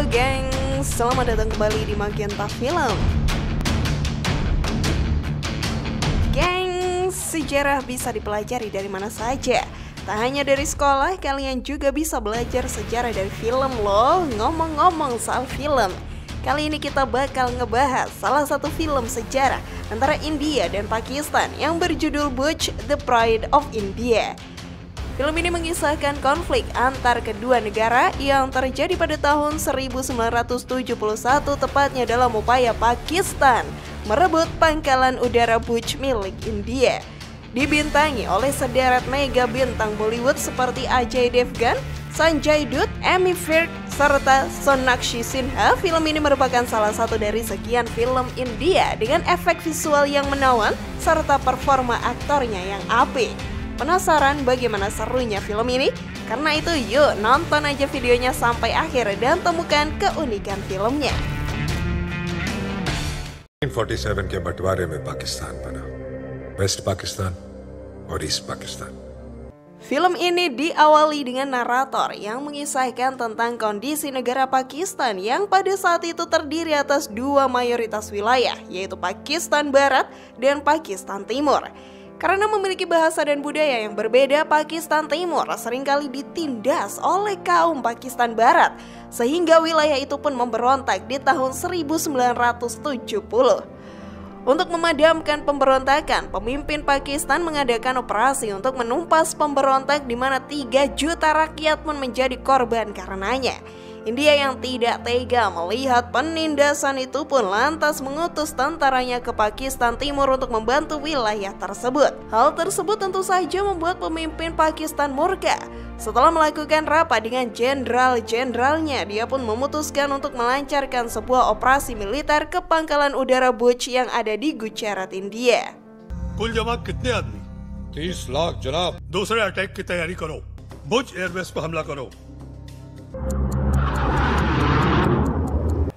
Halo geng, selamat datang kembali di Magenta Film. Geng, sejarah bisa dipelajari dari mana saja. Tak hanya dari sekolah, kalian juga bisa belajar sejarah dari film loh. Ngomong-ngomong soal film, kali ini kita bakal ngebahas salah satu film sejarah antara India dan Pakistan yang berjudul Butch, The Pride of India. Film ini mengisahkan konflik antar kedua negara yang terjadi pada tahun 1971, tepatnya dalam upaya Pakistan merebut pangkalan udara Butch milik India. Dibintangi oleh sederet mega bintang Bollywood seperti Ajay Devgan, Sanjay Dutt, Amy Firth, serta Sonakshi Sinha. Film ini merupakan salah satu dari sekian film India dengan efek visual yang menawan serta performa aktornya yang apik. Penasaran bagaimana serunya film ini? Karena itu yuk nonton aja videonya sampai akhir dan temukan keunikan filmnya. 1947 के बंटवारे में पाकिस्तान बना, वेस्ट पाकिस्तान और ईस्ट Pakistan. Film ini diawali dengan narator yang mengisahkan tentang kondisi negara Pakistan yang pada saat itu terdiri atas dua mayoritas wilayah, yaitu Pakistan Barat dan Pakistan Timur. Karena memiliki bahasa dan budaya yang berbeda, Pakistan Timur seringkali ditindas oleh kaum Pakistan Barat, sehingga wilayah itu pun memberontak di tahun 1970. Untuk memadamkan pemberontakan, pemimpin Pakistan mengadakan operasi untuk menumpas pemberontak di mana 3 juta rakyat pun menjadi korban karenanya. India yang tidak tega melihat penindasan itu pun lantas mengutus tentaranya ke Pakistan Timur untuk membantu wilayah tersebut. Hal tersebut tentu saja membuat pemimpin Pakistan murka. Setelah melakukan rapat dengan jenderal-jenderalnya, dia pun memutuskan untuk melancarkan sebuah operasi militer ke pangkalan udara Butch yang ada di Gujarat, India. कुल जमा कितने आदमी? 30 लाख जनाब. दूसरे अटैक की तैयारी करो. बुच एयरबेस पर हमला करो.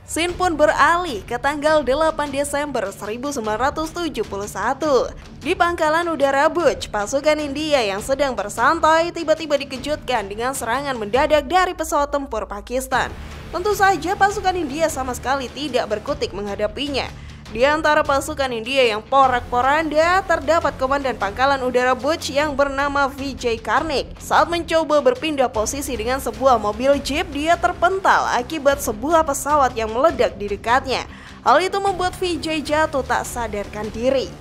Scene pun beralih ke tanggal 8 Desember 1971. Di pangkalan udara Butch, pasukan India yang sedang bersantai tiba-tiba dikejutkan dengan serangan mendadak dari pesawat tempur Pakistan. Tentu saja pasukan India sama sekali tidak berkutik menghadapinya. Di antara pasukan India yang porak-poranda terdapat komandan pangkalan udara Butch yang bernama Vijay Karnik. Saat mencoba berpindah posisi dengan sebuah mobil jeep, dia terpental akibat sebuah pesawat yang meledak di dekatnya. Hal itu membuat Vijay jatuh tak sadarkan diri.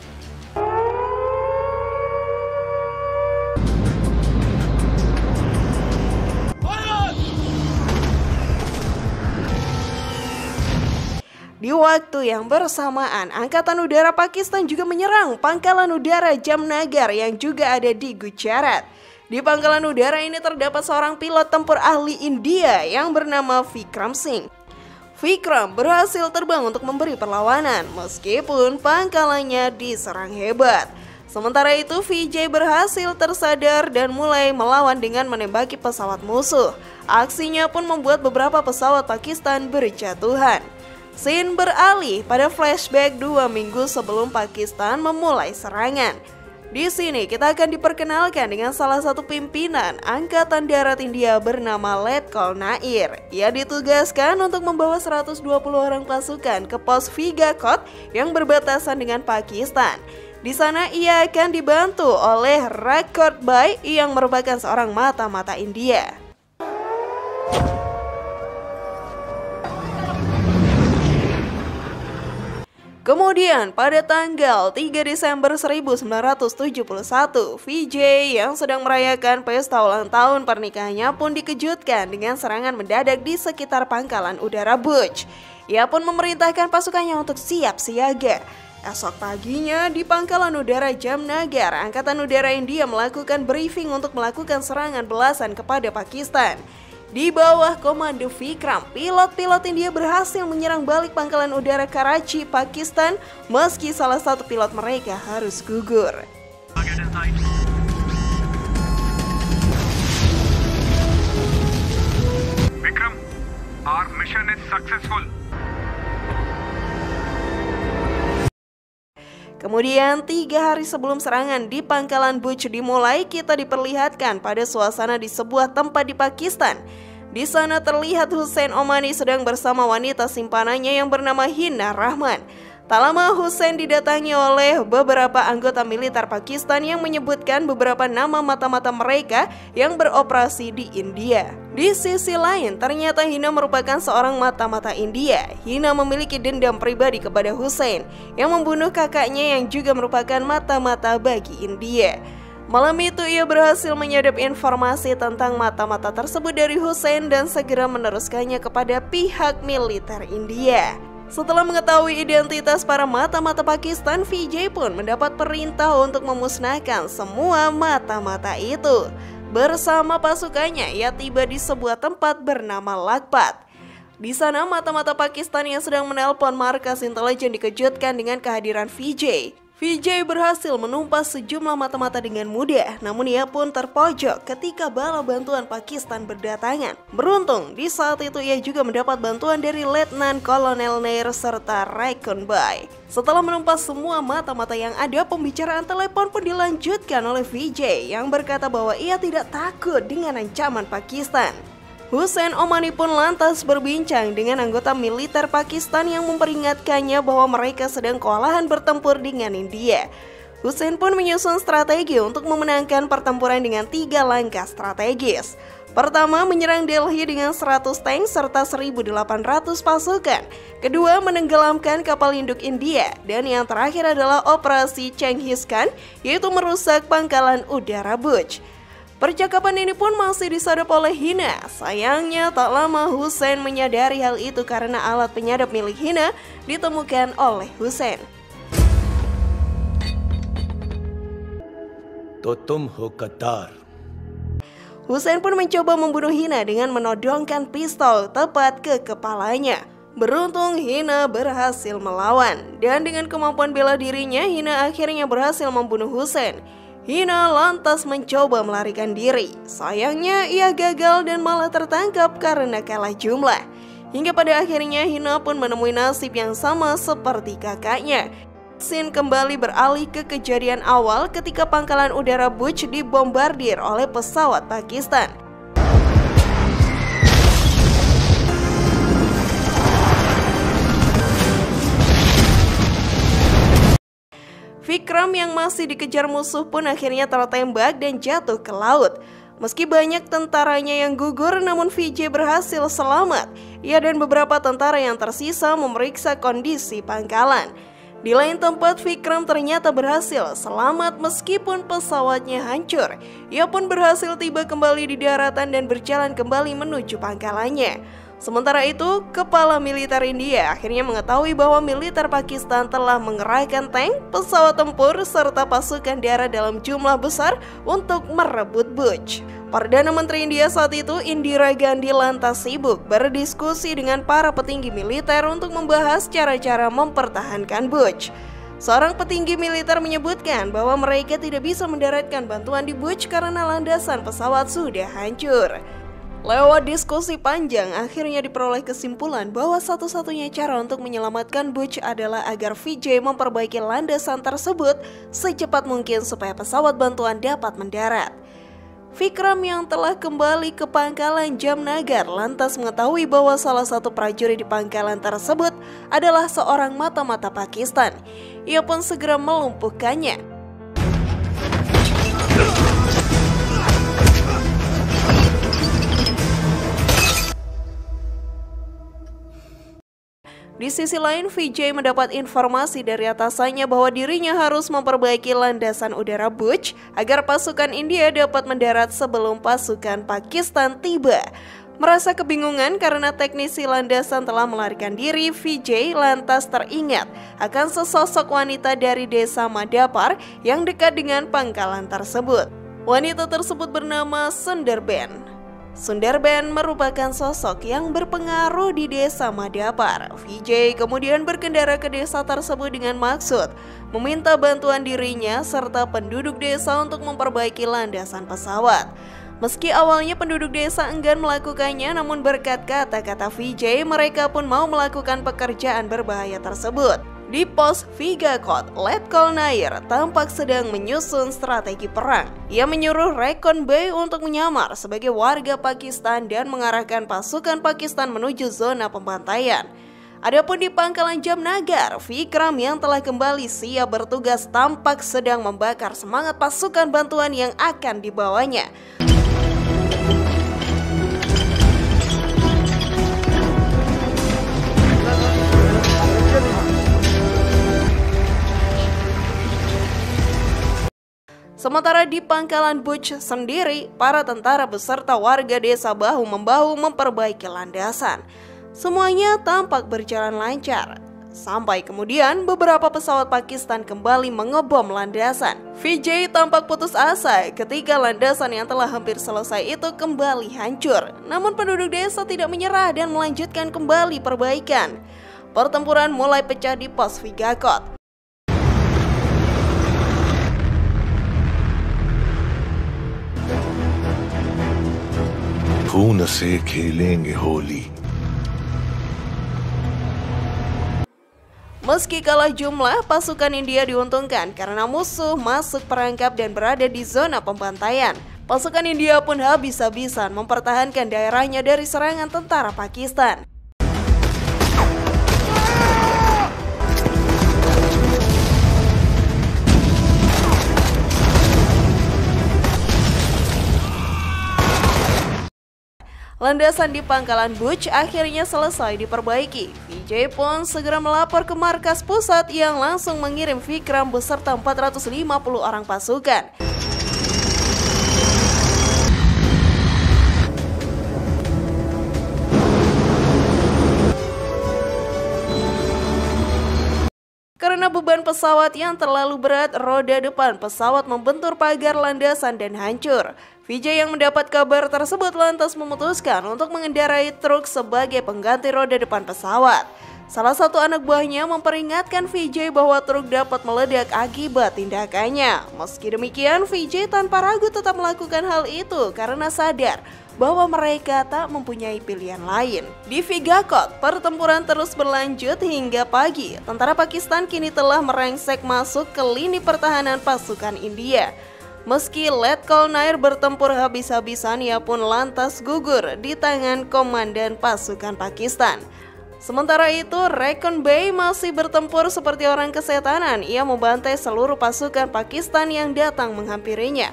Di waktu yang bersamaan, Angkatan Udara Pakistan juga menyerang pangkalan udara Jamnagar yang juga ada di Gujarat. Di pangkalan udara ini terdapat seorang pilot tempur ahli India yang bernama Vikram Singh. Vikram berhasil terbang untuk memberi perlawanan meskipun pangkalannya diserang hebat. Sementara itu Vijay berhasil tersadar dan mulai melawan dengan menembaki pesawat musuh. Aksinya pun membuat beberapa pesawat Pakistan berjatuhan. Scene beralih pada flashback 2 minggu sebelum Pakistan memulai serangan. Di sini kita akan diperkenalkan dengan salah satu pimpinan Angkatan Darat India bernama Letkol Nair. Ia ditugaskan untuk membawa 120 orang pasukan ke pos Vigakot yang berbatasan dengan Pakistan. Di sana ia akan dibantu oleh Rakot Bai yang merupakan seorang mata-mata India. Kemudian pada tanggal 3 Desember 1971, Vijay yang sedang merayakan pesta ulang tahun pernikahannya pun dikejutkan dengan serangan mendadak di sekitar pangkalan udara Butch. Ia pun memerintahkan pasukannya untuk siap siaga. Esok paginya di pangkalan udara Jamnagar, Angkatan Udara India melakukan briefing untuk melakukan serangan belasan kepada Pakistan. Di bawah komando Vikram, pilot-pilot India berhasil menyerang balik pangkalan udara Karachi, Pakistan, meski salah satu pilot mereka harus gugur. Vikram, our mission is successful. Kemudian 3 hari sebelum serangan di pangkalan Butch dimulai, kita diperlihatkan pada suasana di sebuah tempat di Pakistan. Di sana terlihat Hussein Omani sedang bersama wanita simpanannya yang bernama Hina Rahman. Tak lama Hussein didatangi oleh beberapa anggota militer Pakistan yang menyebutkan beberapa nama mata-mata mereka yang beroperasi di India. Di sisi lain, ternyata Hina merupakan seorang mata-mata India. Hina memiliki dendam pribadi kepada Hussein yang membunuh kakaknya yang juga merupakan mata-mata bagi India. Malam itu ia berhasil menyadap informasi tentang mata-mata tersebut dari Hussein dan segera meneruskannya kepada pihak militer India. Setelah mengetahui identitas para mata-mata Pakistan, Vijay pun mendapat perintah untuk memusnahkan semua mata-mata itu. Bersama pasukannya, ia tiba di sebuah tempat bernama Lakpat. Di sana, mata-mata Pakistan yang sedang menelpon markas intelijen dikejutkan dengan kehadiran Vijay. Vijay berhasil menumpas sejumlah mata-mata dengan mudah, namun ia pun terpojok ketika bala bantuan Pakistan berdatangan. Beruntung, di saat itu ia juga mendapat bantuan dari Letnan Kolonel Nair serta Raikkonbhai. Setelah menumpas semua mata-mata yang ada, pembicaraan telepon pun dilanjutkan oleh Vijay yang berkata bahwa ia tidak takut dengan ancaman Pakistan. Hussein Omani pun lantas berbincang dengan anggota militer Pakistan yang memperingatkannya bahwa mereka sedang kewalahan bertempur dengan India. Hussein pun menyusun strategi untuk memenangkan pertempuran dengan 3 langkah strategis. Pertama, menyerang Delhi dengan 100 tank serta 1.800 pasukan. Kedua, menenggelamkan kapal induk India. Dan yang terakhir adalah operasi Chengiz Khan, yaitu merusak pangkalan udara Bhuj. Percakapan ini pun masih disadap oleh Hina. Sayangnya tak lama Hussein menyadari hal itu karena alat penyadap milik Hina ditemukan oleh Hussein. तो तुम हो गद्दार. Hussein pun mencoba membunuh Hina dengan menodongkan pistol tepat ke kepalanya. Beruntung Hina berhasil melawan, dan dengan kemampuan bela dirinya Hina akhirnya berhasil membunuh Hussein. Hina lantas mencoba melarikan diri. Sayangnya ia gagal dan malah tertangkap karena kalah jumlah. Hingga pada akhirnya Hina pun menemui nasib yang sama seperti kakaknya. Scene kembali beralih ke kejadian awal ketika pangkalan udara Bhuj dibombardir oleh pesawat Pakistan. Vikram yang masih dikejar musuh pun akhirnya tertembak dan jatuh ke laut. Meski banyak tentaranya yang gugur, namun Vijay berhasil selamat. Ia dan beberapa tentara yang tersisa memeriksa kondisi pangkalan. Di lain tempat, Vikram ternyata berhasil selamat meskipun pesawatnya hancur. Ia pun berhasil tiba kembali di daratan dan berjalan kembali menuju pangkalannya. Sementara itu, kepala militer India akhirnya mengetahui bahwa militer Pakistan telah mengerahkan tank, pesawat tempur, serta pasukan darat dalam jumlah besar untuk merebut Bhuj. Perdana Menteri India saat itu, Indira Gandhi, lantas sibuk berdiskusi dengan para petinggi militer untuk membahas cara-cara mempertahankan Bhuj. Seorang petinggi militer menyebutkan bahwa mereka tidak bisa mendaratkan bantuan di Bhuj karena landasan pesawat sudah hancur. Lewat diskusi panjang, akhirnya diperoleh kesimpulan bahwa satu-satunya cara untuk menyelamatkan Bhuj adalah agar Vijay memperbaiki landasan tersebut secepat mungkin supaya pesawat bantuan dapat mendarat. Vikram yang telah kembali ke pangkalan Jamnagar lantas mengetahui bahwa salah satu prajurit di pangkalan tersebut adalah seorang mata-mata Pakistan. Ia pun segera melumpuhkannya. Di sisi lain, Vijay mendapat informasi dari atasannya bahwa dirinya harus memperbaiki landasan udara Bhuj agar pasukan India dapat mendarat sebelum pasukan Pakistan tiba. Merasa kebingungan karena teknisi landasan telah melarikan diri, Vijay lantas teringat akan sesosok wanita dari desa Madapar yang dekat dengan pangkalan tersebut. Wanita tersebut bernama Sundarben. Sundarben merupakan sosok yang berpengaruh di desa Madapar. Vijay kemudian berkendara ke desa tersebut dengan maksud meminta bantuan dirinya serta penduduk desa untuk memperbaiki landasan pesawat. Meski awalnya penduduk desa enggan melakukannya, namun berkat kata-kata Vijay, mereka pun mau melakukan pekerjaan berbahaya tersebut. Di pos Vigakot, Letkol Nair tampak sedang menyusun strategi perang. Ia menyuruh Recon Bay untuk menyamar sebagai warga Pakistan dan mengarahkan pasukan Pakistan menuju zona pembantaian. Adapun di pangkalan Jamnagar, Vikram yang telah kembali siap bertugas tampak sedang membakar semangat pasukan bantuan yang akan dibawanya. Sementara di pangkalan Butch sendiri, para tentara beserta warga desa bahu-membahu memperbaiki landasan. Semuanya tampak berjalan lancar. Sampai kemudian beberapa pesawat Pakistan kembali mengebom landasan. Vijay tampak putus asa ketika landasan yang telah hampir selesai itu kembali hancur. Namun penduduk desa tidak menyerah dan melanjutkan kembali perbaikan. Pertempuran mulai pecah di pos Vigakot. खून से खेलेंगे Holi. Meski kalah jumlah, pasukan India diuntungkan karena musuh masuk perangkap dan berada di zona pembantaian. Pasukan India pun habis-habisan mempertahankan daerahnya dari serangan tentara Pakistan. Landasan di pangkalan Butch akhirnya selesai diperbaiki. Vijay pun segera melapor ke markas pusat yang langsung mengirim Vikram beserta 450 orang pasukan. Karena beban pesawat yang terlalu berat, roda depan pesawat membentur pagar landasan dan hancur. Vijay yang mendapat kabar tersebut lantas memutuskan untuk mengendarai truk sebagai pengganti roda depan pesawat. Salah satu anak buahnya memperingatkan Vijay bahwa truk dapat meledak akibat tindakannya. Meski demikian, Vijay tanpa ragu tetap melakukan hal itu karena sadar bahwa mereka tak mempunyai pilihan lain. Di Vigakot, pertempuran terus berlanjut hingga pagi. Tentara Pakistan kini telah merangsek masuk ke lini pertahanan pasukan India. Meski Letkol Nair bertempur habis-habisan, ia pun lantas gugur di tangan komandan pasukan Pakistan. Sementara itu, Recon Bay masih bertempur seperti orang kesetanan. Ia membantai seluruh pasukan Pakistan yang datang menghampirinya.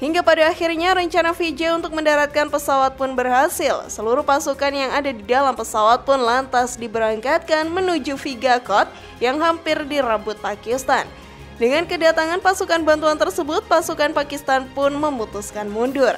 Hingga pada akhirnya rencana Vijay untuk mendaratkan pesawat pun berhasil. Seluruh pasukan yang ada di dalam pesawat pun lantas diberangkatkan menuju Vigakot yang hampir direbut Pakistan. Dengan kedatangan pasukan bantuan tersebut, pasukan Pakistan pun memutuskan mundur.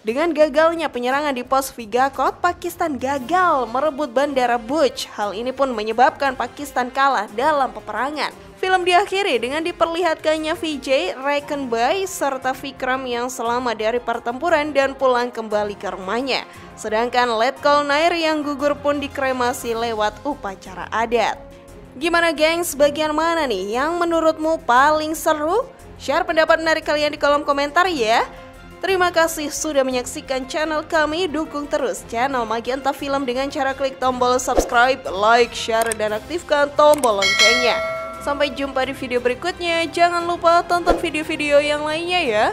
Dengan gagalnya penyerangan di pos Vigakot, Pakistan gagal merebut bandara Butch. Hal ini pun menyebabkan Pakistan kalah dalam peperangan. Film diakhiri dengan diperlihatkannya Vijay, Recon Bay, serta Vikram yang selamat dari pertempuran dan pulang kembali ke rumahnya. Sedangkan Letkol Nair yang gugur pun dikremasi lewat upacara adat. Gimana gengs, bagian mana nih yang menurutmu paling seru? Share pendapat menarik kalian di kolom komentar ya. Terima kasih sudah menyaksikan channel kami. Dukung terus channel Magenta Film dengan cara klik tombol subscribe, like, share, dan aktifkan tombol loncengnya. Sampai jumpa di video berikutnya. Jangan lupa tonton video-video yang lainnya ya.